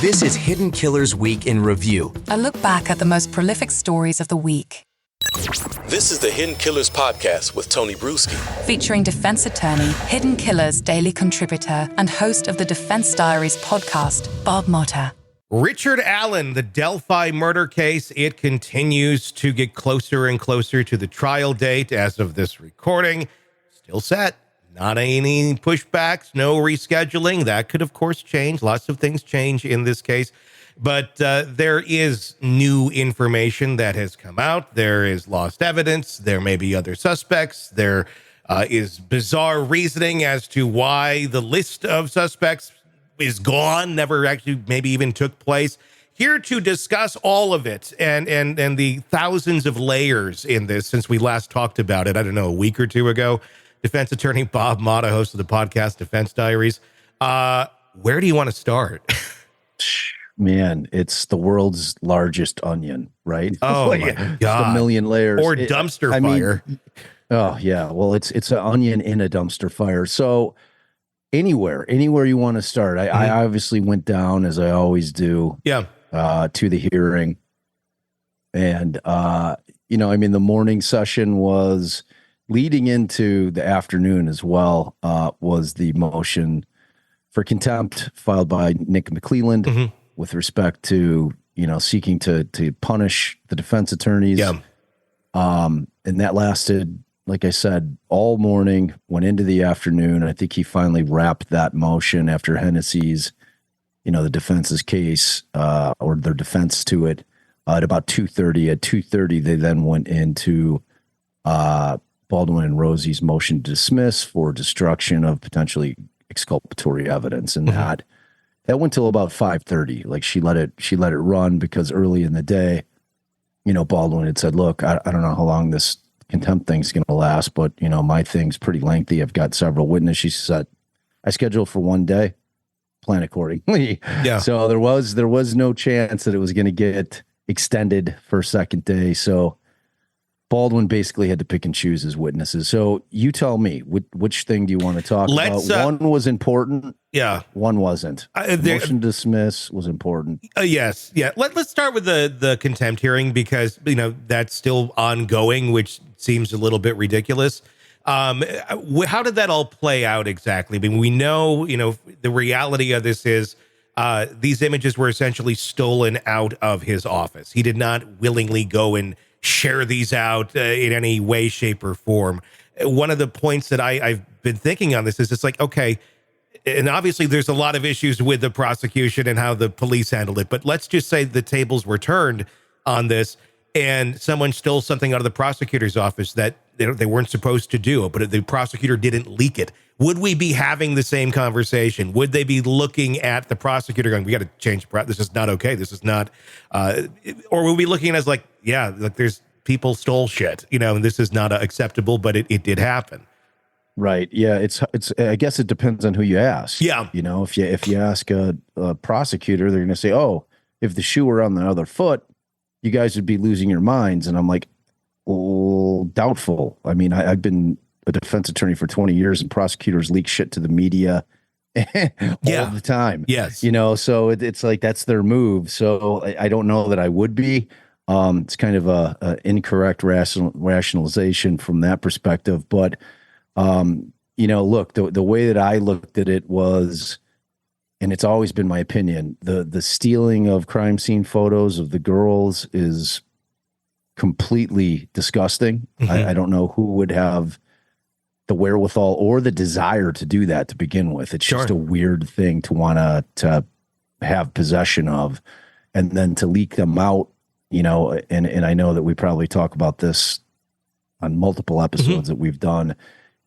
This is Hidden Killers Week in Review. A look back at the most prolific stories of the week. This is the Hidden Killers podcast with Tony Brueski. Featuring defense attorney, Hidden Killers daily contributor, and host of the Defense Diaries podcast, Bob Motta. Richard Allen, the Delphi murder case, it continues to get closer and closer to the trial date as of this recording. Still set. Not any pushbacks, no rescheduling. That could, of course, change. Lots of things change in this case. But there is new information that has come out. There is lost evidence. There may be other suspects. There is bizarre reasoning as to why the list of suspects is gone, never actually maybe even took place. Here to discuss all of it and the thousands of layers in this since we last talked about it, I don't know, a week or two ago, defense attorney Bob Motta, host of the podcast Defense Diaries. Where do you want to start? Man, it's the world's largest onion, right? Oh, like, my God. Just a million layers. Or dumpster fire. Oh, yeah. Well, it's an onion in a dumpster fire. So anywhere you want to start. I obviously went down, as I always do, to the hearing. And, the morning session was leading into the afternoon as well, was the motion for contempt filed by Nick McClelland with respect to, seeking to punish the defense attorneys. Yeah. And that lasted, like I said, all morning, went into the afternoon. I think he finally wrapped that motion after Hennessy's, the defense's case, or their defense to it, at about 2:30. At 2:30, they then went into Baldwin and Rosie's motion to dismiss for destruction of potentially exculpatory evidence, and that went till about 5:30. Like she let it run because early in the day, Baldwin had said, "Look, I don't know how long this contempt thing's going to last, but my thing's pretty lengthy. I've got several witnesses." She said, "I scheduled for one day, plan accordingly." Yeah. So there was no chance that it was going to get extended for a second day. So Baldwin basically had to pick and choose his witnesses. So you tell me, which thing do you want to talk about? One was important. Yeah. One wasn't. Motion to dismiss was important. Yes. Yeah. Let's start with the contempt hearing because, that's still ongoing, which seems a little bit ridiculous. How did that all play out exactly? I mean, we know, the reality of this is these images were essentially stolen out of his office. He did not willingly go and share these out in any way, shape, or form. One of the points that I've been thinking on this is it's like, okay, and obviously there's a lot of issues with the prosecution and how the police handled it, but let's just say the tables were turned on this and someone stole something out of the prosecutor's office that they weren't supposed to do, but the prosecutor didn't leak it. Would we be having the same conversation? Would they be looking at the prosecutor going, we got to change, this is not okay. This is not, or would we be looking as like, yeah, like there's people stole shit, and this is not acceptable, but it did happen. Right. Yeah. It's, I guess it depends on who you ask. Yeah. If you ask a prosecutor, they're going to say, oh, if the shoe were on the other foot, you guys would be losing your minds. And I'm like, well, doubtful. I mean, I've been a defense attorney for 20 years and prosecutors leak shit to the media all the time. Yes. So it's like, that's their move. So I don't know that I would be. It's kind of a incorrect rationalization from that perspective. But, look, the way that I looked at it was, and it's always been my opinion, the stealing of crime scene photos of the girls is completely disgusting. I don't know who would have the wherewithal or the desire to do that to begin with. It's just a weird thing to want to have possession of, and then to leak them out, and I know that we probably talk about this on multiple episodes that we've done.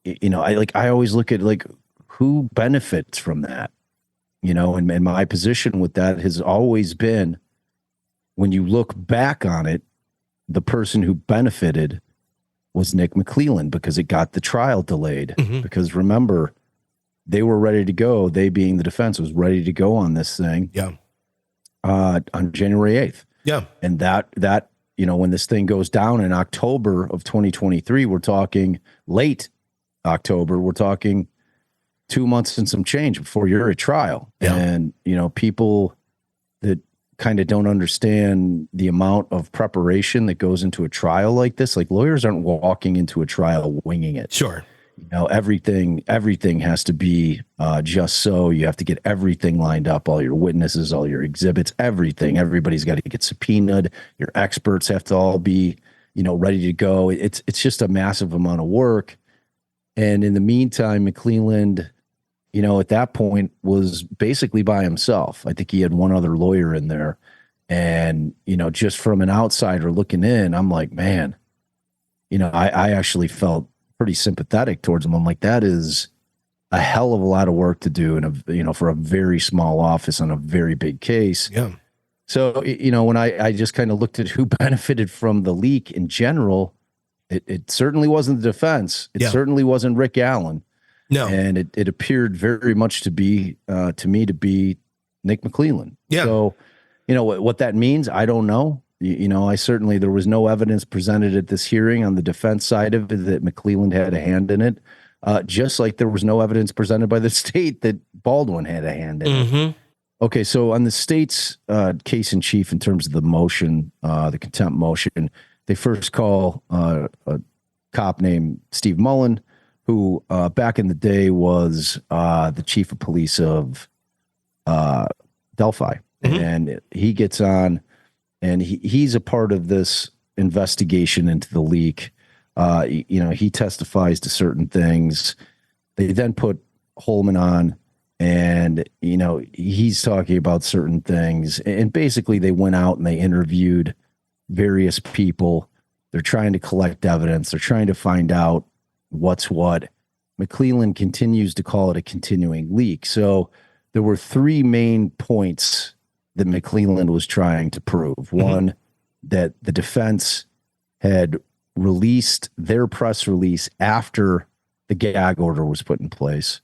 I always look at like who benefits from that, and my position with that has always been, when you look back on it, the person who benefited was Nick McClelland, because it got the trial delayed. Because remember, they were ready to go. They, being the defense, was ready to go on this thing. Yeah. On January 8th. Yeah. And that when this thing goes down in October of 2023, we're talking late October, we're talking 2 months and some change before you're at trial. Yeah. And, people that kind of don't understand the amount of preparation that goes into a trial like this. Like, lawyers aren't walking into a trial winging it. Sure. You know, everything has to be just so. You have to get everything lined up, all your witnesses, all your exhibits, everything. Everybody's got to get subpoenaed. Your experts have to all be, you know, ready to go. It's just a massive amount of work. And in the meantime, McClelland, you know, at that point was basically by himself. I think he had one other lawyer in there. And, you know, just from an outsider looking in, I'm like, man, you know, I actually felt pretty sympathetic towards him. I'm like, that is a hell of a lot of work to do, for a very small office on a very big case. Yeah. So, you know, when I just kind of looked at who benefited from the leak in general, it certainly wasn't the defense. It certainly wasn't Rick Allen. No. And it appeared very much to be, to me, to be Nick McClelland. Yeah. So, you know, what that means, I don't know. You know, there was no evidence presented at this hearing on the defense side of it that McClelland had a hand in it. Just like there was no evidence presented by the state that Baldwin had a hand in it. Okay, so on the state's case in chief, in terms of the motion, the contempt motion, they first call a cop named Steve Mullen, who back in the day was the chief of police of Delphi. And he gets on, and he's a part of this investigation into the leak. You know, he testifies to certain things. They then put Holman on, and, you know, he's talking about certain things. And basically they went out and they interviewed various people. They're trying to collect evidence. They're trying to find out what's what. McClelland continues to call it a continuing leak. So there were three main points that McClelland was trying to prove. One, that the defense had released their press release after the gag order was put in place.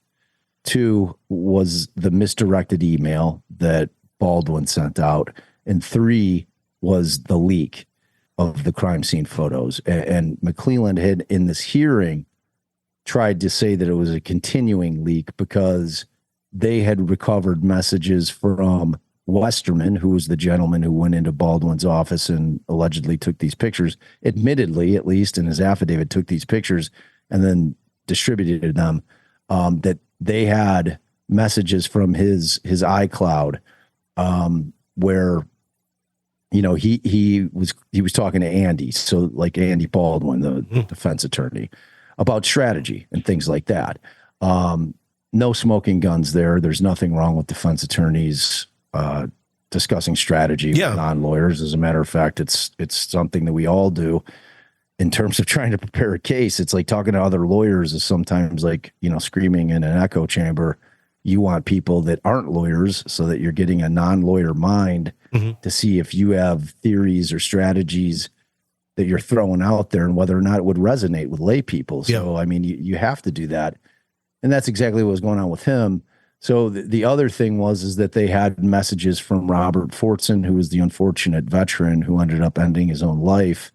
Two was the misdirected email that Baldwin sent out. And three was the leak of the crime scene photos. And McClelland had, in this hearing, tried to say that it was a continuing leak because they had recovered messages from Westerman, who was the gentleman who went into Baldwin's office and allegedly took these pictures, admittedly, at least in his affidavit, took these pictures and then distributed them, that they had messages from his iCloud, where, you know, he was talking to Andy. So like Andy Baldwin, the defense attorney, about strategy and things like that. No smoking guns there. There's nothing wrong with defense attorneys discussing strategy with non-lawyers. As a matter of fact, it's something that we all do in terms of trying to prepare a case. It's like talking to other lawyers is sometimes like, you know, screaming in an echo chamber. You want people that aren't lawyers so that you're getting a non-lawyer mind to see if you have theories or strategies that you're throwing out there and whether or not it would resonate with lay people. So, I mean, you have to do that. And that's exactly what was going on with him. So the other thing is that they had messages from Robert Fortson, who was the unfortunate veteran who ended up ending his own life.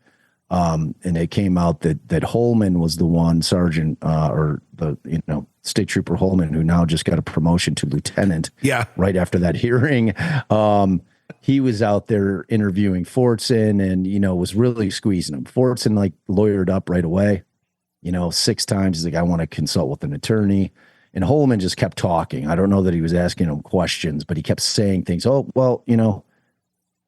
And it came out that Holman was the one sergeant, or the, you know, state trooper Holman, who now just got a promotion to lieutenant. Right after that hearing. He was out there interviewing Fortson and, you know, was really squeezing him. Fortson like lawyered up right away, you know, 6 times. He's like, I want to consult with an attorney. And Holman just kept talking. I don't know that he was asking him questions, but he kept saying things. Oh, well, you know,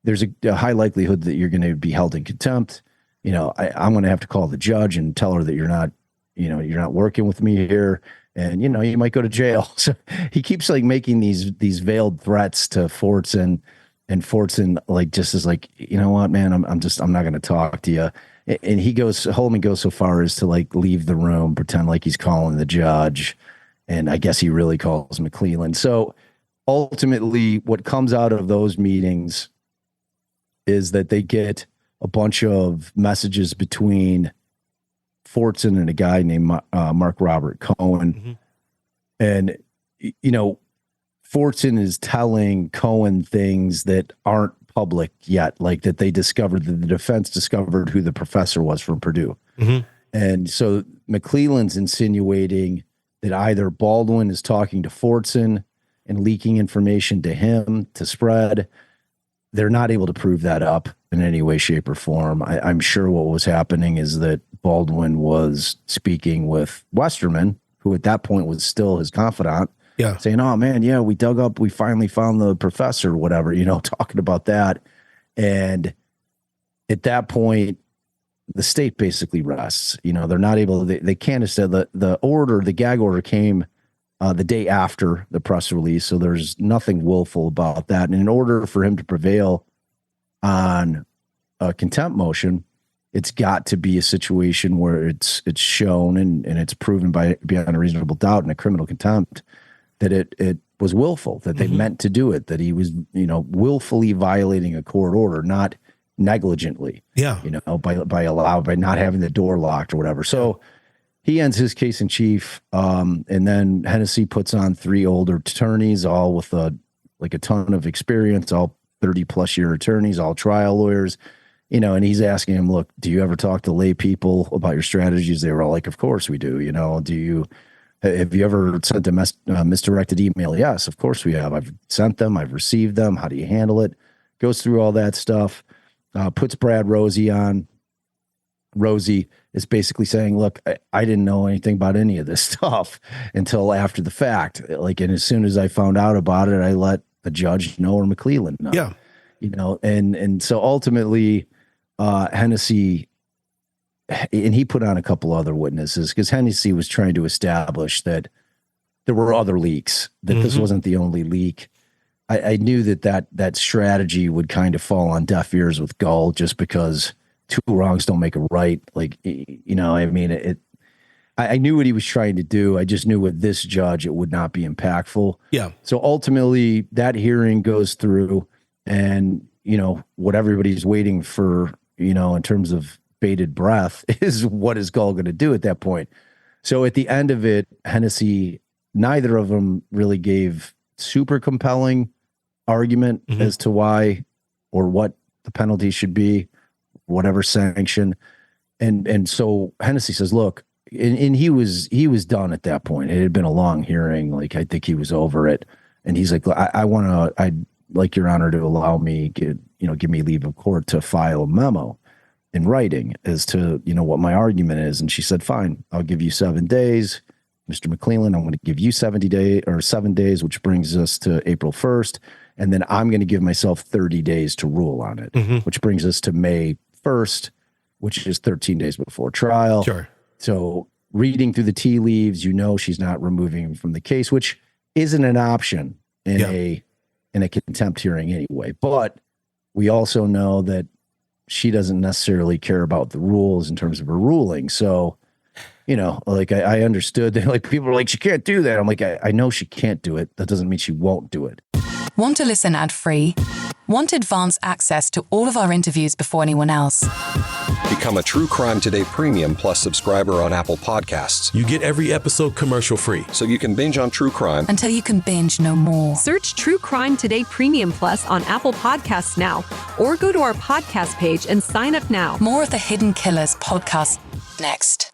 there's a high likelihood that you're going to be held in contempt. You know, I'm going to have to call the judge and tell her that you're not working with me here. And, you know, you might go to jail. So he keeps like making these veiled threats to Fortson, and Fortson like just is like, you know what, man, I'm not going to talk to you. And Holman goes so far as to like leave the room, pretend like he's calling the judge. And I guess he really calls McClelland. So ultimately what comes out of those meetings is that they get a bunch of messages between Fortson and a guy named Mark Robert Cohen. And, you know, Fortson is telling Cohen things that aren't public yet, like that they discovered, that the defense discovered who the professor was from Purdue. And so McClelland's insinuating that either Baldwin is talking to Fortson and leaking information to him to spread, they're not able to prove that up in any way, shape, or form. I'm sure what was happening is that Baldwin was speaking with Westerman, who at that point was still his confidant, saying, oh man, yeah, we finally found the professor, whatever, talking about that. And at that point, the state basically rests. They're not able, they can't instead. The gag order came the day after the press release. So there's nothing willful about that. And in order for him to prevail on a contempt motion, it's got to be a situation where it's shown and it's proven beyond a reasonable doubt in a criminal contempt that it was willful, that they meant to do it, that he was, willfully violating a court order, not negligently, by not having the door locked or whatever. So he ends his case in chief. And then Hennessy puts on 3 older attorneys, all with a ton of experience, all 30 plus year attorneys, all trial lawyers, and he's asking him, look, do you ever talk to lay people about your strategies? They were all like, of course we do. Have you ever sent a misdirected email? Yes, of course we have. I've sent them, I've received them. How do you handle it? Goes through all that stuff, puts Brad Rosie on. Rosie is basically saying, look, I didn't know anything about any of this stuff until after the fact. And as soon as I found out about it, I let the judge know or McClellan know. Yeah. And so ultimately, Hennessy, and he put on a couple other witnesses because Hennessy was trying to establish that there were other leaks, that this wasn't the only leak. I knew that strategy would kind of fall on deaf ears with Gull just because 2 wrongs don't make a right. I knew what he was trying to do. I just knew with this judge, it would not be impactful. Yeah. So ultimately that hearing goes through and, what everybody's waiting for, in terms of bated breath is what is Gull going to do at that point? So at the end of it, Hennessy, neither of them really gave super compelling argument as to why or what the penalty should be, whatever sanction. And so Hennessy says, look, and he was done at that point. It had been a long hearing. I think he was over it. And he's like, I'd like your honor to allow me, give me leave of court to file a memo in writing as to, what my argument is. And she said, fine, I'll give you 7 days. Mr. McClellan, I'm going to give you 7 days, which brings us to April 1st. And then I'm going to give myself 30 days to rule on it, which brings us to May 1st, which is 13 days before trial. Sure. So reading through the tea leaves, she's not removing him from the case, which isn't an option in a contempt hearing anyway. But we also know that she doesn't necessarily care about the rules in terms of her ruling. So, I understood that people are like, she can't do that. I'm like, I know she can't do it. That doesn't mean she won't do it. Want to listen ad-free? Want advanced access to all of our interviews before anyone else? Become a True Crime Today Premium Plus subscriber on Apple Podcasts. You get every episode commercial free. So you can binge on true crime until you can binge no more. Search True Crime Today Premium Plus on Apple Podcasts now, or go to our podcast page and sign up now. More of the Hidden Killers podcast next.